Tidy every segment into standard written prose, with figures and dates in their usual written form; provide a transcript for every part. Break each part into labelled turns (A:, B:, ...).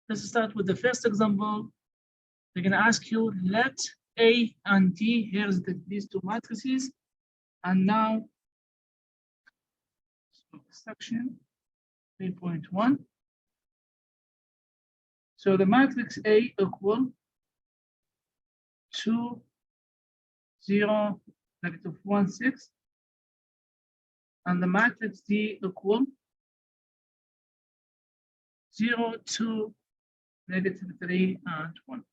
A: Let's start with the first example. They're going to ask you, let A and D, here's these two matrices. And now, section 3.1. So the matrix A equal 2, 0, negative 1, 6. And the matrix D equal 0, 2, negative 3, and 1.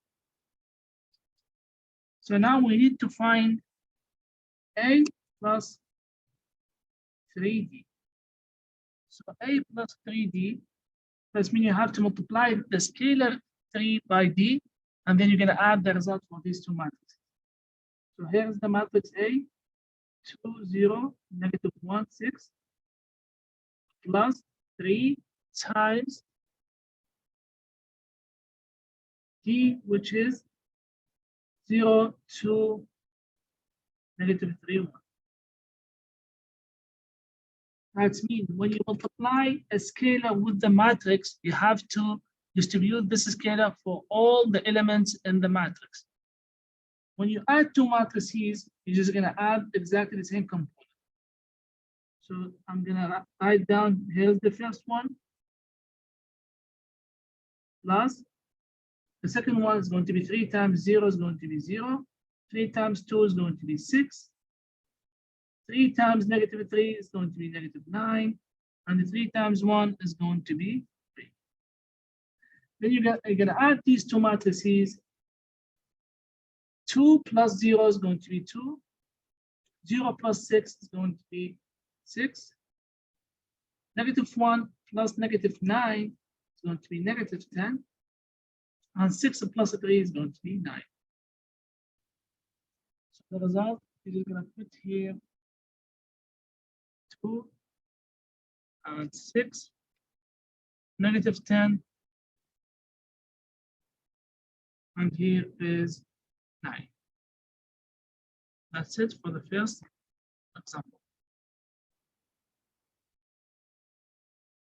A: So now we need to find A plus 3D. So A plus 3D, that means you have to multiply the scalar 3 by D, and then you're going to add the result for these two matrices. So here's the matrix A, 2, 0, negative 1, 6, plus 3 times D, which is 0, 2, negative 3, 1. That means when you multiply a scalar with the matrix, you have to distribute this scalar for all the elements in the matrix. When you add two matrices, you're just going to add exactly the same component. So I'm going to write down, here's the first one, plus the second one is going to be 3 times 0 is going to be 0. 3 times 2 is going to be 6. 3 times negative 3 is going to be negative 9. And 3 times 1 is going to be 3. Then you're going to add these two matrices. 2 plus 0 is going to be 2. 0 plus 6 is going to be 6. Negative 1 plus negative 9 is going to be negative 10. And 6 plus 3 is going to be 9. So the result is just going to put here 2 and 6, negative 10, and here is 9. That's it for the first example.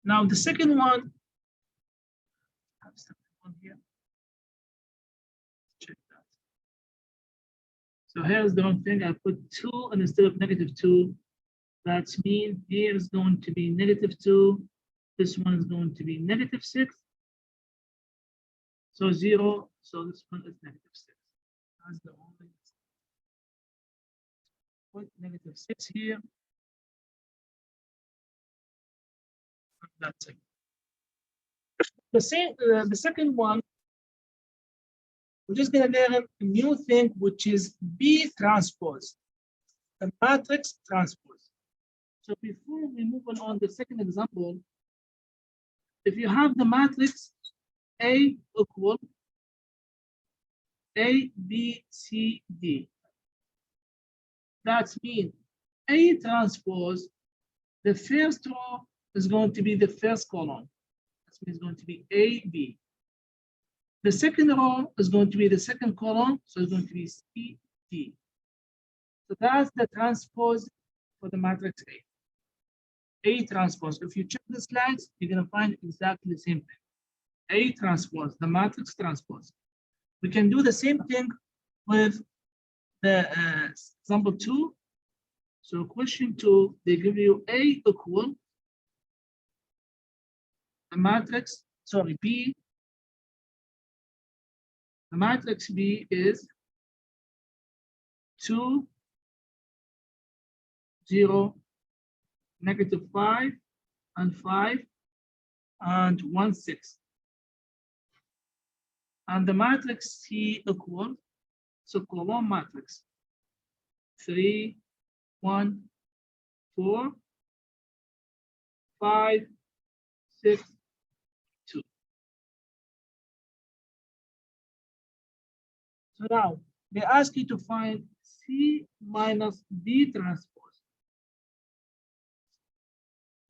A: Now the second one, here. Check that. So here's the wrong thing. I put 2 and instead of negative 2. That means here is going to be negative 2. This one is going to be negative 6. So 0. So this one is negative 6. That's the only. Put negative 6 here. And that's it. The second one, we're just going to learn a new thing, which is B transpose, the matrix transpose. So before we move on the second example, if you have the matrix A equal A, B, C, D, that means A transpose, the first row is going to be the first column. That means it's going to be A, B. The second row is going to be the second column, so it's going to be C, D. So that's the transpose for the matrix A. A transpose. If you check the slides, you're going to find exactly the same thing. A transpose, the matrix transpose. We can do the same thing with the example 2. So question 2, they give you A equal the matrix, sorry, B. The matrix B is 2, 0, negative 5, and 5, and 1, 6. And the matrix C equal, so column matrix 3, 1, 4, 5, 6, 2. So now they ask you to find C minus D transpose.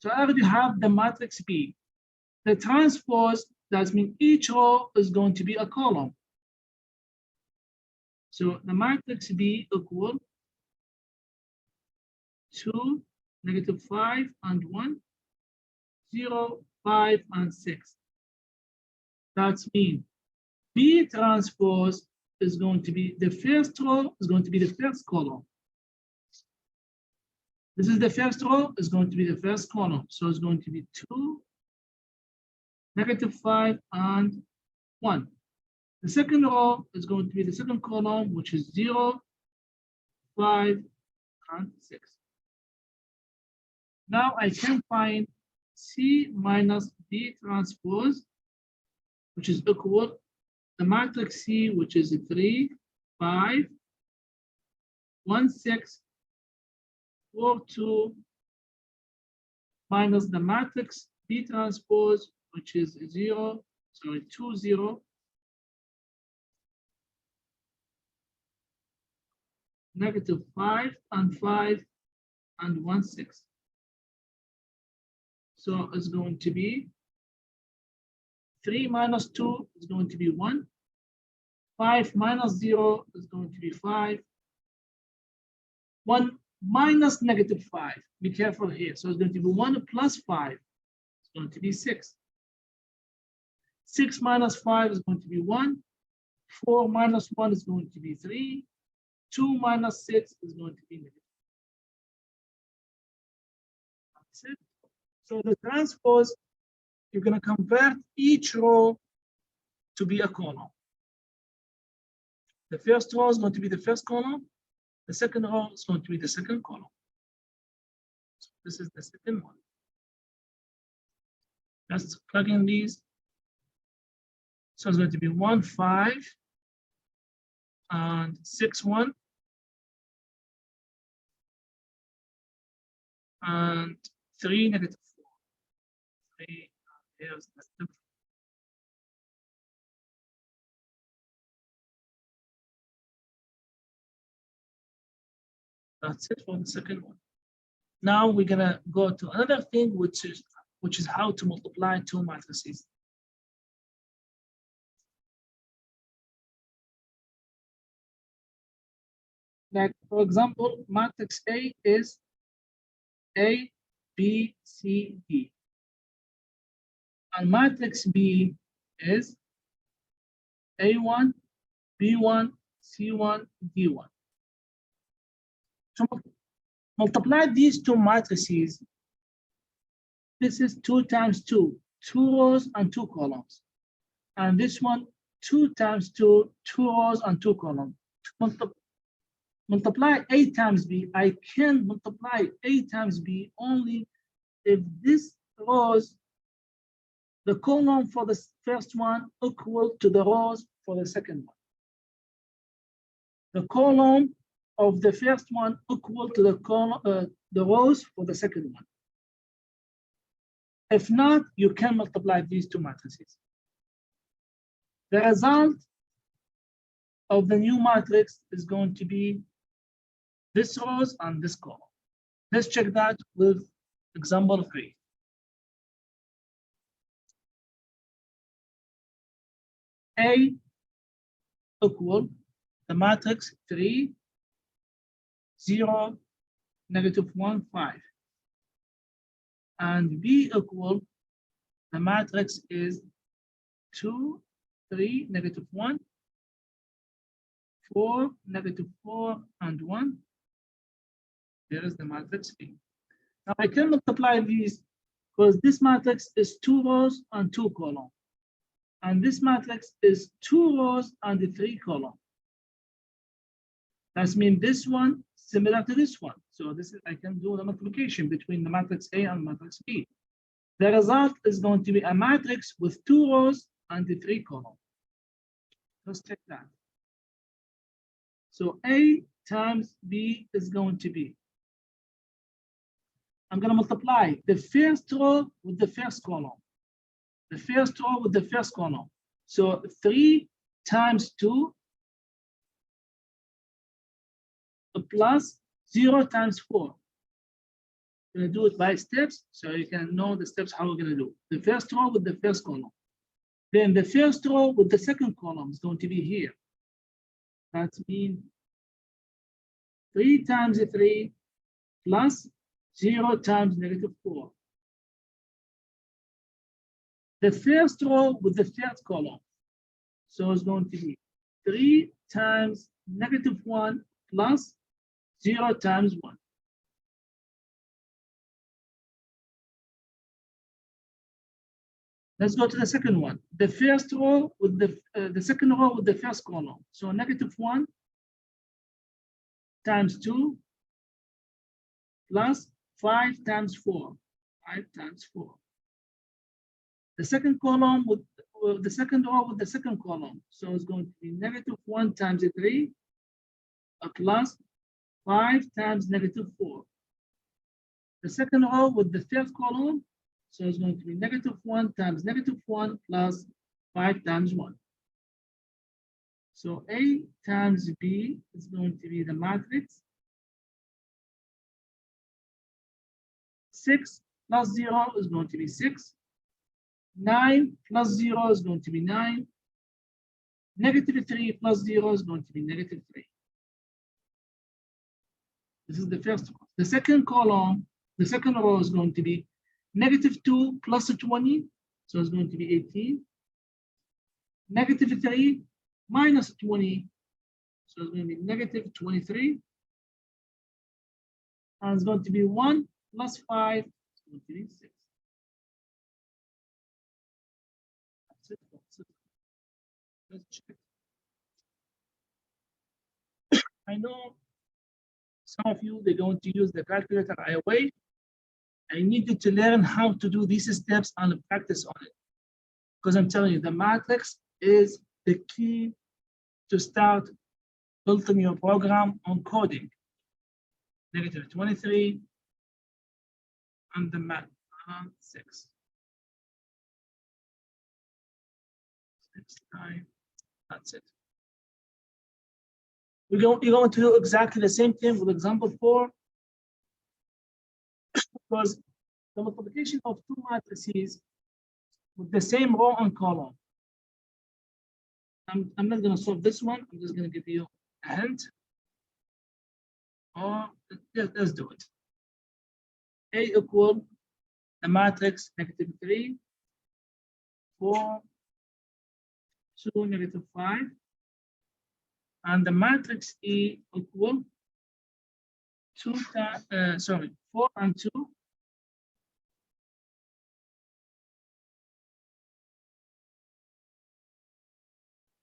A: So I already have the matrix B. The transpose, that means each row is going to be a column. So the matrix B equal 2, negative 5, and 1, 0, 5, and 6. That means B transpose is going to be the first row, is going to be the first column. This is the first row, is going to be the first column. So it's going to be 2, -5, and 1. The second row is going to be the second column, which is 0, 5, and 6. Now I can find C minus B transpose, which is equal the matrix C, which is 3, 5, 1, 6, 4, 2, minus the matrix B transpose, which is 2, 0, -5, and 5, and 1, 6. So it's going to be 3 minus 2 is going to be 1. 5 minus 0 is going to be 5. 1 minus -5. Be careful here. So it's going to be 1 plus 5. It's going to be 6. 6 minus 5 is going to be 1. 4 minus 1 is going to be 3. 2 minus 6 is going to be negative. That's it. So the transpose, you're going to convert each row to be a column. The first row is going to be the first column. The second row is going to be the second column. So this is the second one. Let's plug in these. So it's going to be 1, 5, and 6, 1. And 3, -4. 3, here's -4. That's it for the second one. Now we're gonna go to another thing, which is how to multiply two matrices. Like, for example, matrix A is A, B, C, D. And matrix B is A1, B1, C1, D1. So multiply these two matrices. This is 2 times 2, 2 rows and 2 columns. And this one, 2 times 2, 2 rows and 2 columns. Multiply A times B. I can multiply A times B only if this rows, the column for the first one equal to the rows for the second one. The column of the first one equal to the rows for the second one. If not, you can multiply these two matrices. The result of the new matrix is going to be this rows and this column. Let's check that with example 3. A equal the matrix 3, 0, -1, 5. And B equal the matrix is 2, 3, -1, 4, -4, and 1. There is the matrix B. Now I can multiply these because this matrix is 2 rows and 2 columns. And this matrix is 2 rows and 3 columns. That means this one similar to this one. So this is, I can do the multiplication between the matrix A and matrix B. The result is going to be a matrix with 2 rows and 3 columns. Let's check that. So A times B is going to be, I'm going to multiply the first row with the first column. The first row with the first column. So 3 times 2 plus 0 times 4. We're going to do it by steps so you can know the steps how we're going to do. The first row with the first column. Then the first row with the second column is going to be here. That means 3 times 3 plus 0 times -4. the first row with the third column. So it's going to be 3 times -1 plus 0 times 1. Let's go to the second one. The first row with the second row with the first column. So -1 times 2 plus 5 times 4. 5 times 4. The second column with the second row with the second column. So it's going to be -1 times 3 plus 5 times -4. The second row with the third column. So it's going to be -1 times -1 plus 5 times 1. So A times B is going to be the matrix. 6 plus 0 is going to be 6. 9 plus 0 is going to be 9. -3 plus 0 is going to be -3. This is the first one. The second column, the second row is going to be -2 plus 20, so it's going to be 18. -3 minus 20, so it's going to be -23. And it's going to be 1 plus 5, it's going to be 6. That's it. That's it. Let's check. I know some of you, they're going to use the calculator right away. I need you to learn how to do these steps and practice on it. Because I'm telling you, the matrix is the key to start building your program on coding. -23 and the math 6. 6, 9, that's it. You're going to do exactly the same thing with example 4. Because the multiplication of two matrices with the same row and column. I'm not going to solve this one. I'm just going to give you a hint. Or let's do it. A equal the matrix -3, 4, 2, -5, and the matrix E equal 4 and 2.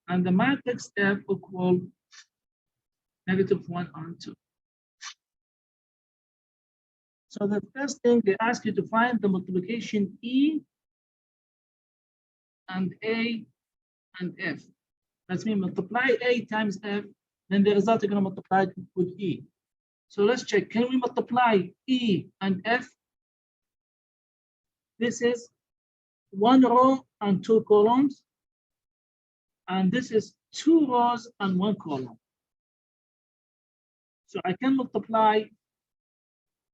A: And the matrix F equal -1 and 2. So the first thing they ask you to find the multiplication E and A and F. That's mean multiply A times F, then the result you're going to multiply it with E. So let's check. Can we multiply E and F? This is 1 row and 2 columns. And this is 2 rows and 1 column. So I can multiply,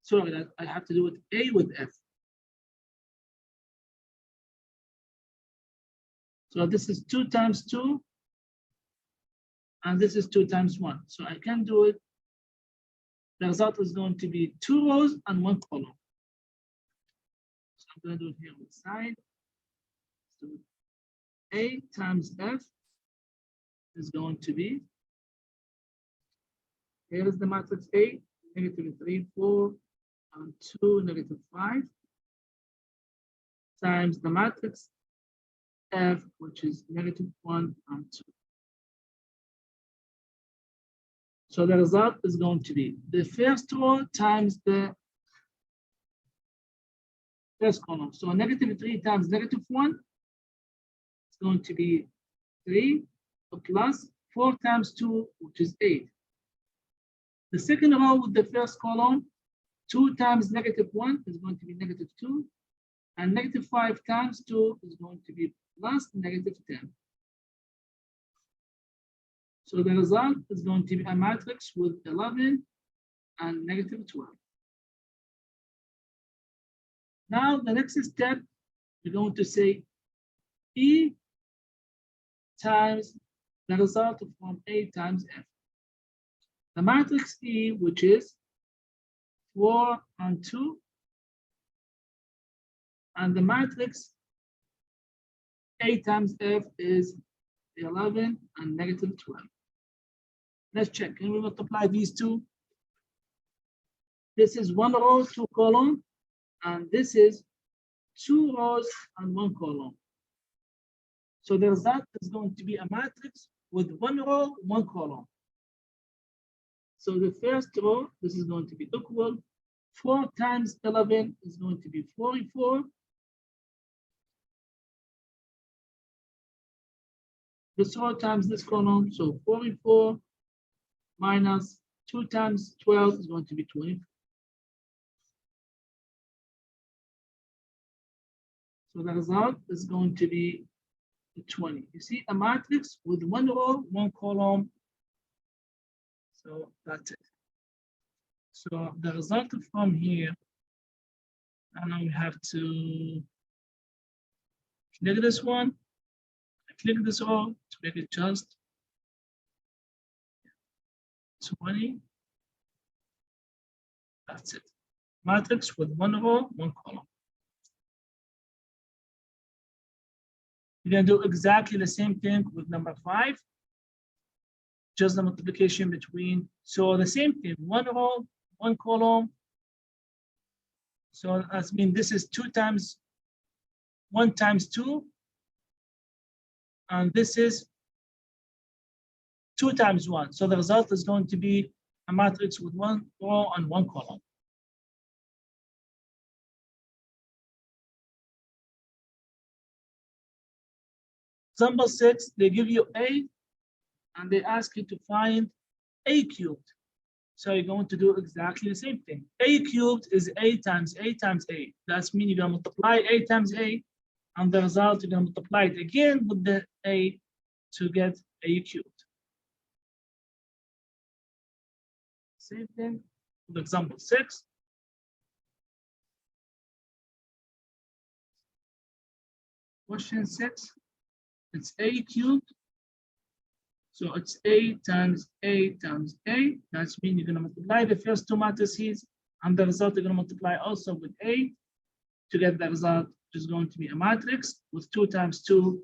A: sorry, I have to do it A with F. So this is 2 times 2, and this is 2 times 1. So I can do it. The result is going to be 2 rows and 1 column. So I'm going to do it here on the side. So A times F is going to be, here is the matrix A, -3, 4, and 2, -5, times the matrix F, which is -1 and 2. So the result is going to be the first row times the first column. So -3 times -1 is going to be 3 plus 4 times 2, which is 8. The second row with the first column, 2 times -1 is going to be -2, and -5 times 2 is going to be plus -10. So the result is going to be a matrix with 11 and -12. Now the next step, we're going to say E times the result from A times F. The matrix E, which is 4 and 2, and the matrix A times F is 11 and negative 12. Let's check. Can we multiply these two? This is 1 row, 2 column, and this is 2 rows and 1 column. So the result is going to be a matrix with 1 row, 1 column. So the first row, this is going to be equal. 4 times 11 is going to be 44. This row times this column, so 44 minus 2 times 12 is going to be 24. So the result is going to be 20. You see a matrix with 1 row, 1 column. So that's it. So the result from here, and now we have to click this one, click this row to make it just 20. That's it. Matrix with 1 row, 1 column. You're going to do exactly the same thing with number 5. Just the multiplication between, so the same thing, 1 row, 1 column. So that means this is 2 times 1 times 2. And this is 2 times 1. So the result is going to be a matrix with 1 row and 1 column. Example 6, they give you A and they ask you to find A cubed. So you're going to do exactly the same thing. A cubed is A times A times A. That means you're going to multiply A times A, and the result you're going to multiply it again with the A to get A cubed. Same thing with example 6. Question 6, it's A cubed. So it's A times A times A. That means you're going to multiply the first 2 matrices, and the result you're going to multiply also with A to get the result, which is going to be a matrix with 2 times 2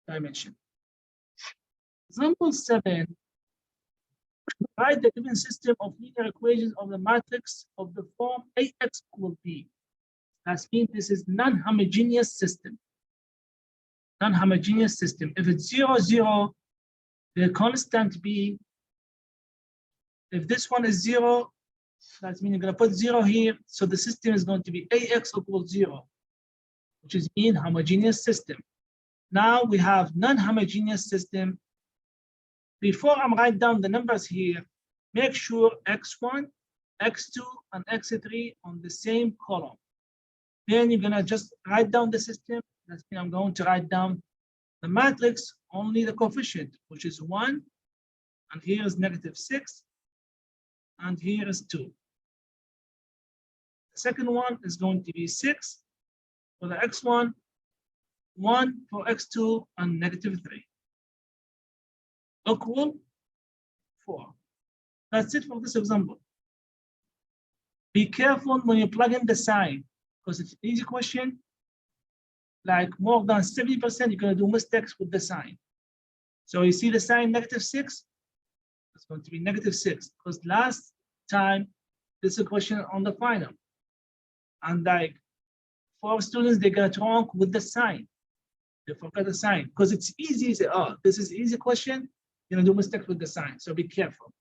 A: dimension. Example 7, write the given system of linear equations of the matrix of the form AX equal B. That means this is non-homogeneous system. Non-homogeneous system. If it's 0, 0, the constant B, if this one is 0, that means you're going to put 0 here. So the system is going to be AX equals 0, which is mean homogeneous system. Now we have non-homogeneous system. Before I write down the numbers here, make sure X1, X2, and X3 on the same column. Then you're going to just write down the system. That means I'm going to write down the matrix, only the coefficient, which is 1, and here is -6, and here is 2. The second one is going to be 6 for the X1, 1 for X2, and -3. Equal 4. That's it for this example. Be careful when you plug in the sign, because it's an easy question. Like more than 70%, you're going to do mistakes with the sign. So you see the sign -6, it's going to be -6, because last time this is a question on the final. And like for students, they get wrong with the sign. They forget the sign because it's easy. Say, oh, this is easy question. You're going to do mistakes with the sign. So be careful.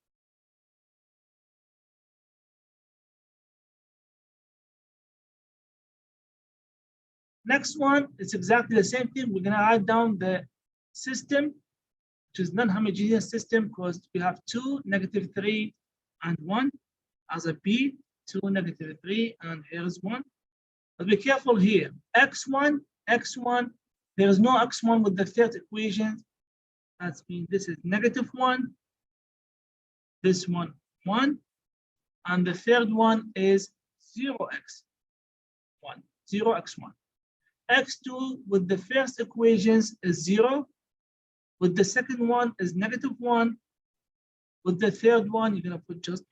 A: Next one, it's exactly the same thing. We're going to write down the system, which is non-homogeneous system, because we have 2, -3, and 1 as a B, 2, -3, and here is 1. But be careful here. X1, there is no X1 with the third equation. That means this is -1, this one 1, and the third one is 0x1, 0x1. X2 with the first equations is 0. With the second one is -1. With the third one, you're going to put just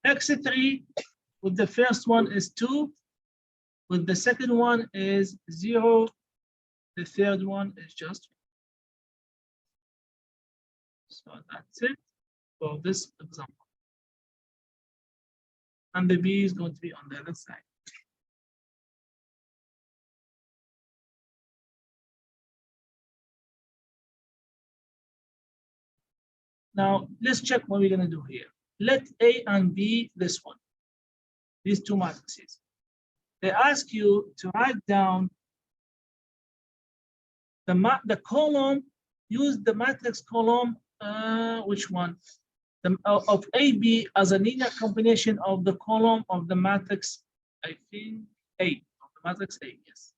A: X3 with the first one is 2. with the second one is 0. The third one is just 1. So that's it for this example. And the B is going to be on the other side. Now, let's check what we're going to do here. Let A and B, this one, these two matrices. They ask you to write down the column, use the matrix column, which one? Of AB as a linear combination of the column of the matrix, I think A, of the matrix A, yes.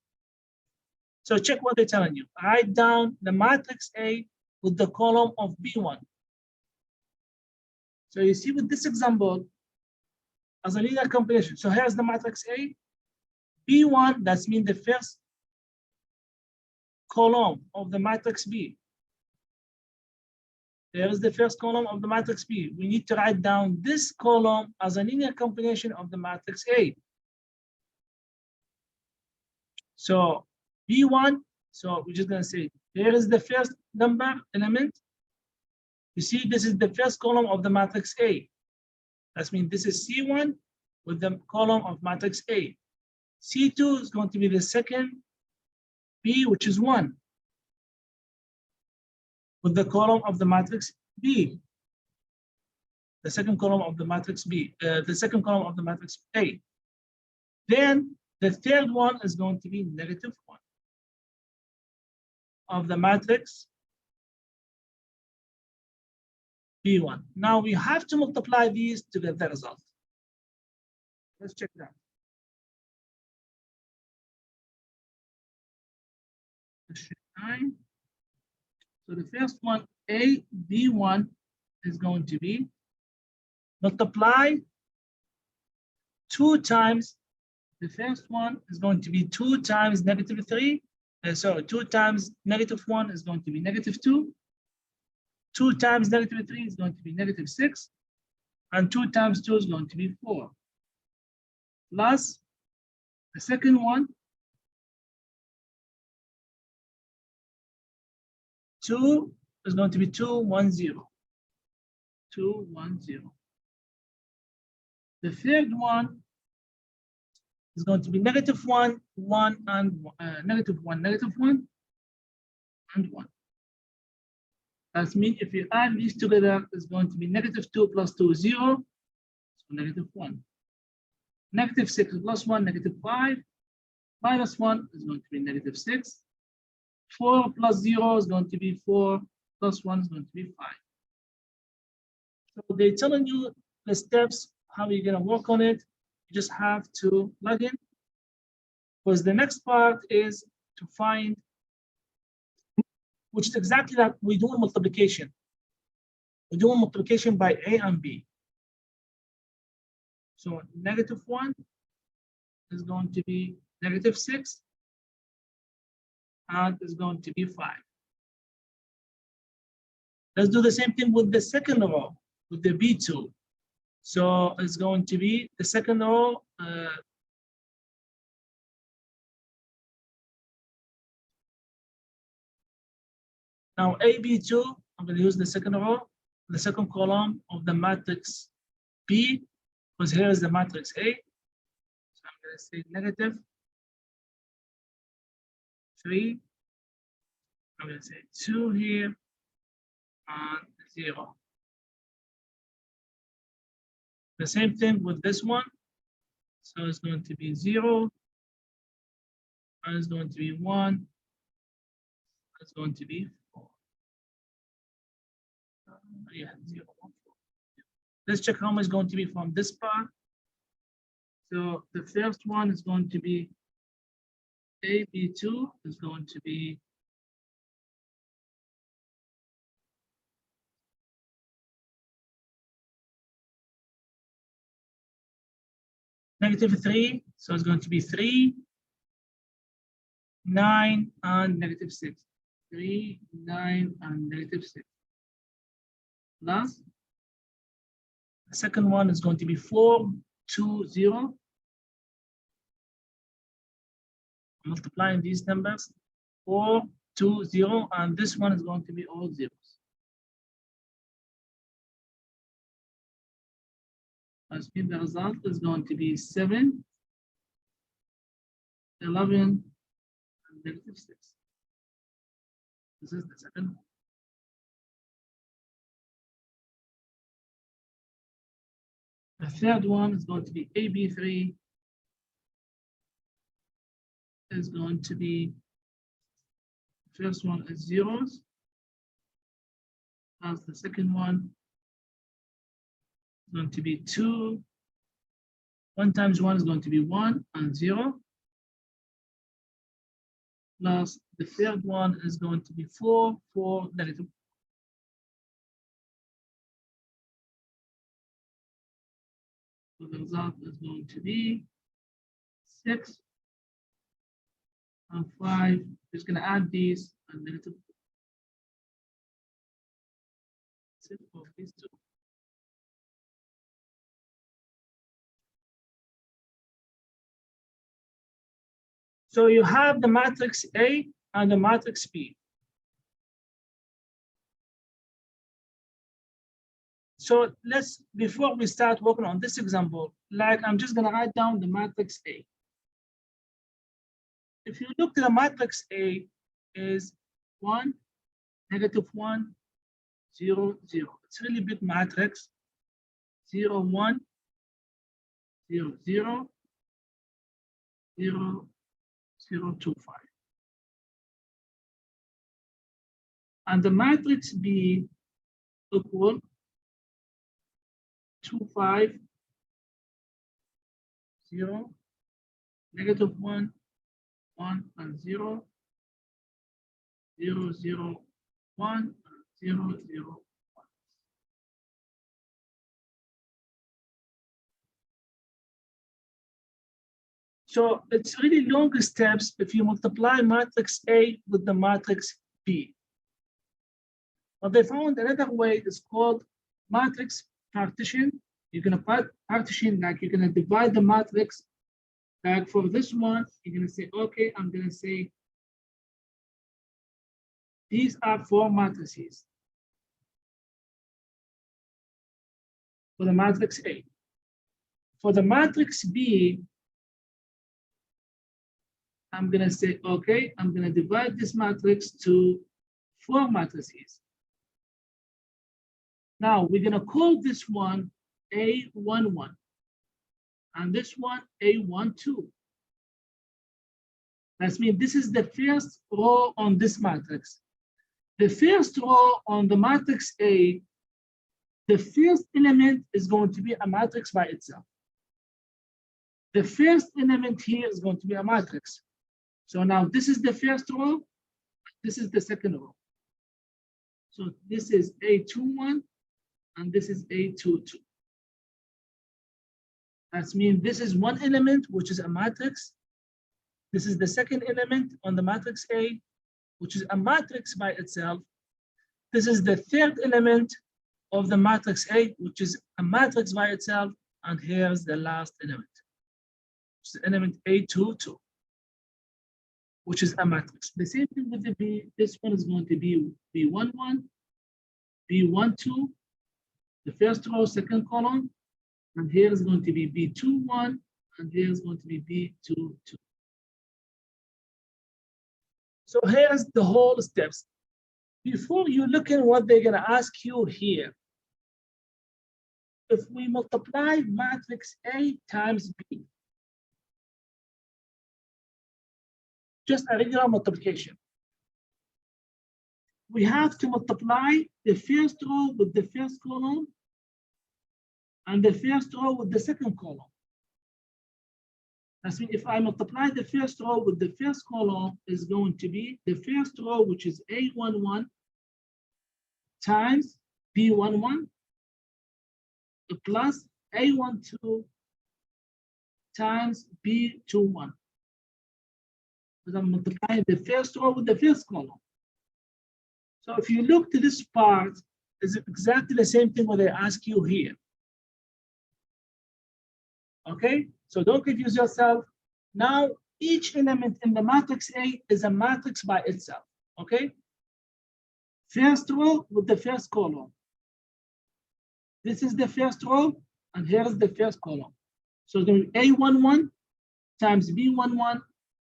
A: So check what they're telling you. Write down the matrix A with the column of B1. So you see with this example, as a linear combination. So here's the matrix A. B1, that means the first column of the matrix B. There is the first column of the matrix B. We need to write down this column as a linear combination of the matrix A. So B1, so we're just going to say, here is the first number element. You see, this is the first column of the matrix A. That means this is C1 with the column of matrix A. C2 is going to be the second B, which is 1, with the column of the matrix B. The second column of the matrix B, the second column of the matrix A. Then the third one is going to be -1 of the matrix B1. Now we have to multiply these to get the result. Let's check that. So the first one, A, B1, is going to be multiply 2 times. The first one is going to be 2 times -3. So 2 times -1 is going to be -2. 2 times -3 is going to be -6. And 2 times 2 is going to be 4. Plus the second one, 2 is going to be 210. 210. The third one is going to be -1, 1, and -1, -1, and 1. That means if you add these together, it's going to be -2 plus 2 is 0, so -1. -6 plus 1, -5, minus 1 is going to be -6. 4 plus 0 is going to be 4, plus 1 is going to be 5. So they're telling you the steps, how you're going to work on it. You just have to plug in, because the next part is to find, which is exactly that we're doing multiplication. We're doing multiplication by A and B. So -1 is going to be -6, and is going to be 5. Let's do the same thing with the second row, with the B2. So it's going to be the second row. Now AB2, I'm going to use the second row, the second column of the matrix B, because here is the matrix A. So I'm going to say -3. I'm going to say 2 here and 0. The same thing with this one. So it's going to be 0, and it's going to be 1, it's going to be 4. Yeah, 0, 1, 4. Let's check how much is going to be from this part. So the first one is going to be AB2 is going to be -3, so it's going to be 3, 9, and -6. 3, 9, and -6. Plus, the second one is going to be 4, 2, 0. multiplying these numbers, 4, 2, 0, and this one is going to be all zeros. As mean the result is going to be 7, 11, and negative 6. This is the second one. The third one is going to be AB3 is going to be, first one is zeros, as the second one is going to be 2. 1 times 1 is going to be 1 and 0. Plus the third one is going to be 4, 4, negative. So the result is going to be 6 and 5. Just going to add these and negative 6 of these two. So you have the matrix A and the matrix B. So let's, before we start working on this example, like I'm just gonna write down the matrix A. If you look to the matrix A is 1, negative 1, 0, 0. It's really big matrix. 0, 1, 0, 0, 0, 0, 2, 5. And the matrix B equal 2, 5, 0, negative 1, 1, and 0, 0, 0, 1, 0, 0, 1. So it's really long steps if you multiply matrix A with the matrix B. But they found another way, it's called matrix partition. You're gonna partition, like you're gonna divide the matrix. Like for this one, you're gonna say, okay, I'm gonna say these are 4 matrices for the matrix A. For the matrix B, I'm gonna say, okay, I'm gonna divide this matrix to 4 matrices. Now we're gonna call this one A11 and this one A12. That means this is the first row on this matrix. The first row on the matrix A, the first element is going to be a matrix by itself. The first element here is going to be a matrix. So now this is the first row, this is the second row. So this is A21 and this is A22. That means this is one element, which is a matrix. This is the second element on the matrix A, which is a matrix by itself. This is the third element of the matrix A, which is a matrix by itself. And here's the last element, which is element A22, which is a matrix. The same thing with the B. This one is going to be B11, B12, the first row, second column. And here is going to be B21, and here is going to be B22. So here's the whole steps. Before you look at what they're gonna ask you here, if we multiply matrix A times B, just a regular multiplication, we have to multiply the first row with the first column and the first row with the second column. That means if I multiply the first row with the first column, is going to be the first row, which is A11 times B11 plus A12 times B21. So I'm multiplying the first row with the first column. So if you look to this part, it's exactly the same thing what they ask you here. Okay, so don't confuse yourself. Now each element in the matrix A is a matrix by itself, okay? First row with the first column. This is the first row, and here is the first column. So the A11 times B11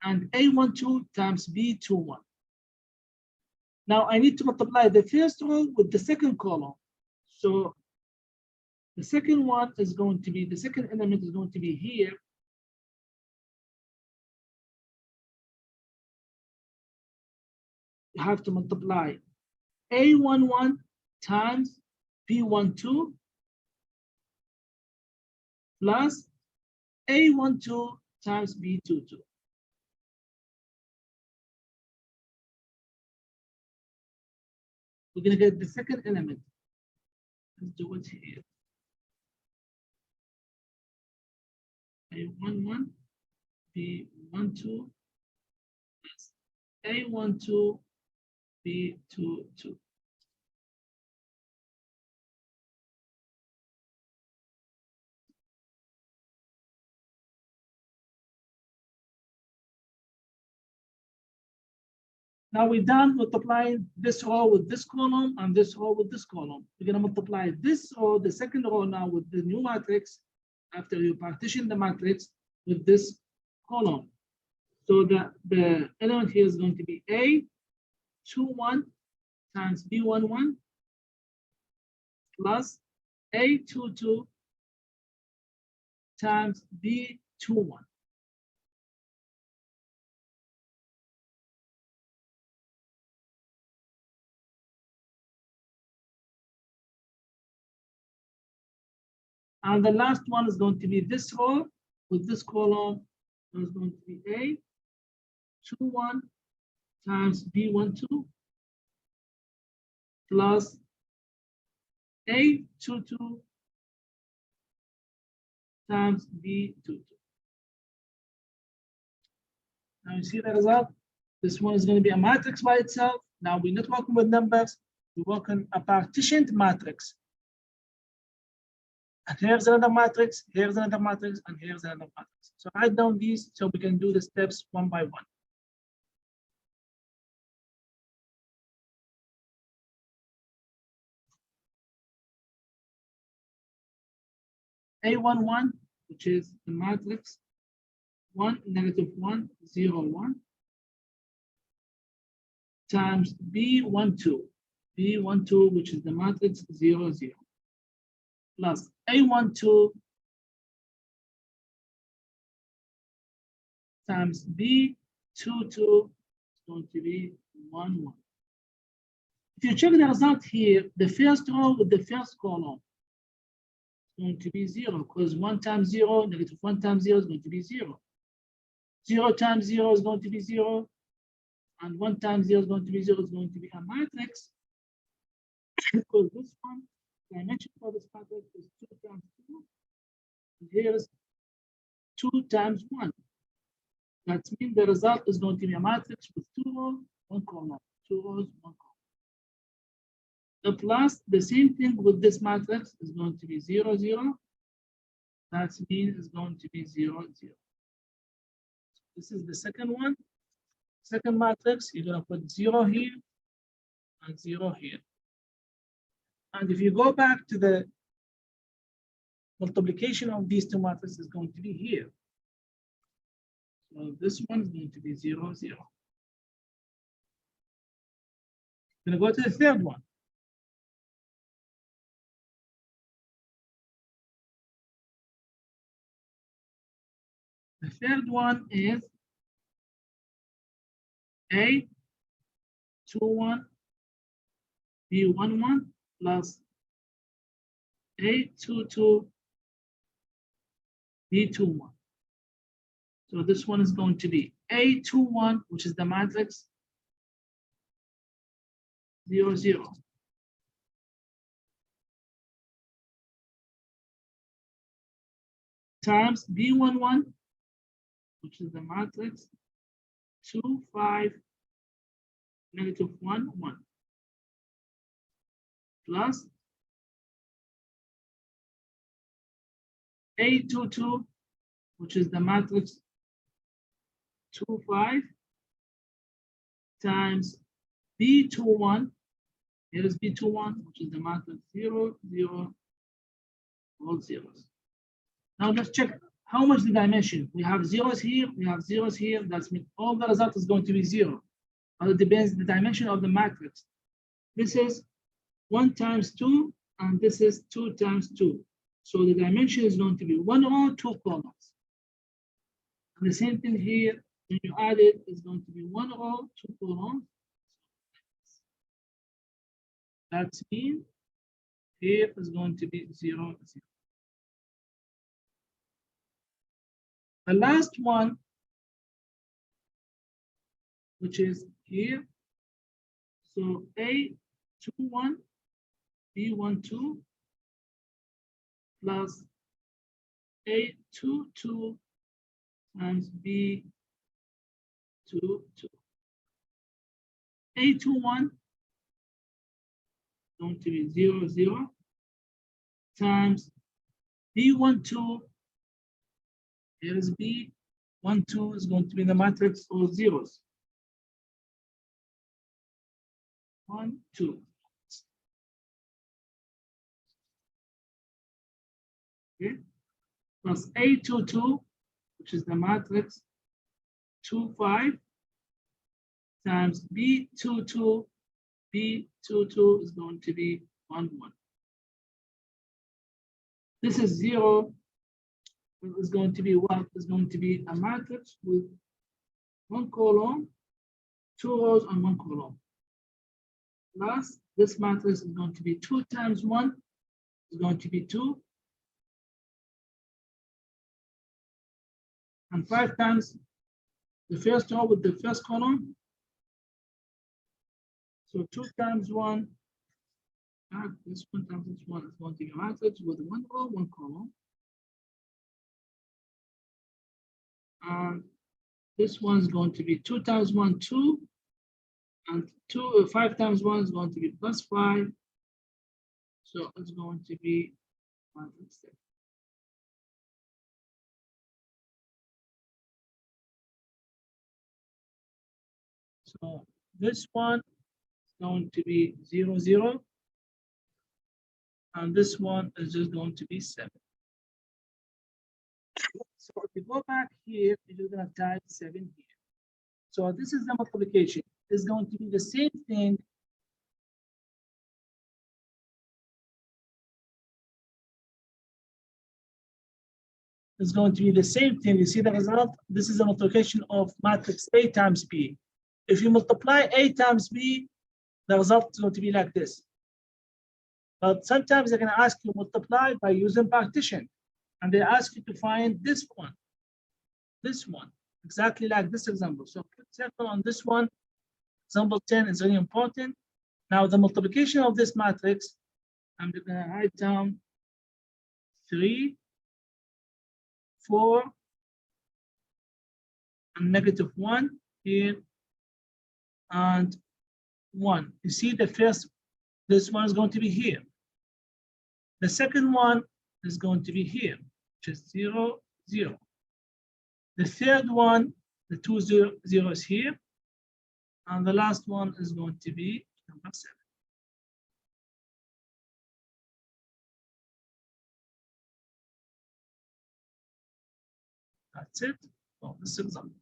A: and A12 times B21. Now I need to multiply the first row with the second column. So the second one is going to be, the second element is going to be here. You have to multiply A11 times B12 plus A12 times B22. We're going to get the second element. Let's do it here. A11, B12, plus A12, B22. Now we're done multiplying this row with this column and this row with this column. We're going to multiply this row, the second row now with the new matrix after you partition the matrix with this column. So the element here is going to be A21 times B11 plus A22 times B21. And the last one is going to be this row with this column. So it's going to be A21 times B12 plus A22 times B22. Now you see the result? This one is going to be a matrix by itself. Now we're not working with numbers, we work on a partitioned matrix. And here's another matrix, here's another matrix, and here's another matrix. So write down these so we can do the steps one by one. A11, which is the matrix 1, -1, 0, 1, times B12, B12, which is the matrix 0, 0, plus A12 times B22 is going to be 1, 1. If you check the result here, the first row with the first column is going to be 0, because 1 times 0, -1 times 0 is going to be 0. 0 times 0 is going to be 0, and 1 times 0 is going to be 0. It's going to be a matrix, because this one, dimension for this matrix is 2 times 2, and here is 2 times 1. That means the result is going to be a matrix with 2 rows, 1 column, 2 rows, 1 column. The plus, the same thing with this matrix is going to be 0, 0. That means it's going to be 0, 0. This is the second one. Second matrix, you're going to put 0 here and 0 here. And if you go back to the multiplication of these two matrices, is going to be here. So this one is going to be 0, 0. I'm going to go to the third one. The third one is A21 B11 plus A22 B21. So this one is going to be A21, which is the matrix 0, 0. Times B11, which is the matrix 2, 5, -1, 1. Plus A22, which is the matrix 2, 5 times B21. Here is B21, which is the matrix 0, 0, all zeros. Now let's check how much the dimension. We have zeros here, we have zeros here. That means all the result is going to be 0. But it depends the dimension of the matrix. This is 1 times 2, and this is 2 times 2. So the dimension is going to be 1 row, 2 columns. And the same thing here, when you add it, it's going to be 1 row, 2 columns. That means here is going to be 0, 0. The last one, which is here, so A21, B12 plus A22 times B22. A21 going to be 0, 0 times B12. Here is B12 is going to be the matrix of zeros. 1, 2. Okay. Plus A22, which is the matrix 2, 5 times B22. B22 is going to be 1, 1. This is 0. Is going to be what? Is going to be a matrix with 1 column, 2 rows, and 1 column. Plus, this matrix is going to be 2 times 1 is going to be 2. And 5 times the first row with the first column. So 2 times 1, this 1 times this 1 is going to be a matrix with 1 row, 1 column. And this one is going to be 2 times 1, 2. And 5 times 1 is going to be plus 5. So it's going to be 1 instead. So this one is going to be 0, 0. And this one is just going to be 7. So if you go back here, you're going to type 7 here. So this is the multiplication. It's going to be the same thing. It's going to be the same thing. You see the result? This is a multiplication of matrix A times B. If you multiply A times B, the result is going to be like this. But sometimes they're going to ask you to multiply by using partition. And they ask you to find this one, exactly like this example. So put circle on this one. Example 10 is very important. Now the multiplication of this matrix, I'm going to write down 3, 4, and negative 1 here, and 1. You see the first, this one is going to be here. The second one is going to be here, which is 0, 0. The third one, the 2 zeros here. And the last one is going to be number 7. That's it. Well, this is example.